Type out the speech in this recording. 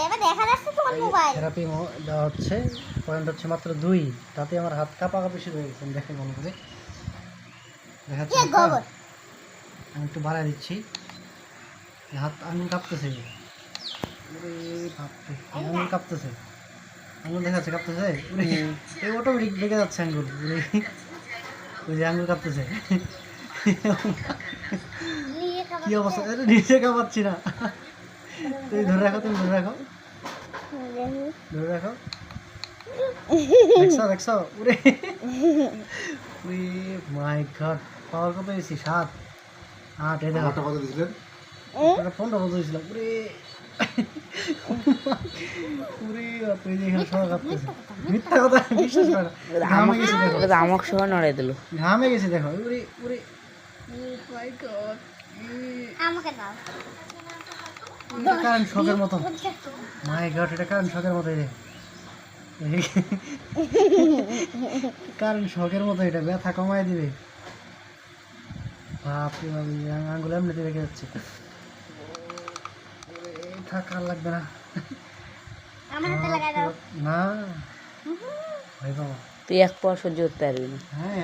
এবার দেখা যাচ্ছে তোমার মোবাইল থেরাপি দেওয়া হচ্ছে, পয়েন্ট হচ্ছে মাত্র 2, তাতে আমার হাত কাঁপাকাঁপি শুরু হয়ে গেছে। দেখে মনে করে দেখাচ্ছি, আমি একটু বাড়াই দিচ্ছি, হাত আঙুল কাঁপতেছে, আঙুল কাঁপতেছে, আঙুল দেখাচ্ছে কাঁপতেছে, এই অটোমেটিক লেগে যাচ্ছে আঙুল, ওই যে আঙুল কাঁপতেছে। কি অবস্থা, নিজে কাঁপাচ্ছি না, তুমি ধরে রাখো, তুমি ধরে রাখো, ধরে রাখো, দেখছো দেখছো, উরে মাই গড, পাওয়ার কত বেশি, 7 8, এই দেখো 15 বছর দিয়েছিলাম, উরে উরে বাপরে, এখানে সবাই কাঁপতেছে, মিথ্যা কথা বিশ্বাস করে না, ঘামে গেছে দেখো, আমক সহ নড়াই দিল, ঘামে গেছে দেখো, উরে উরে, মাই গড, আমাকে দাও এটা কারেন্ট শকের মতো, মাই গড, এটা কারেন্ট শকের মতো, কারেন্ট শকের মতো, এটা ব্যথা কমাই দিবে, বাপরে বাপ, আঙ্গুল এমনিতে রেখে যাচ্ছে, থাক আর লাগবে না, আমার হাতে লাগাই দাও না ভাই বাবা, তুই 1 পর সহ্য করতে পারবি না। হ্যাঁ।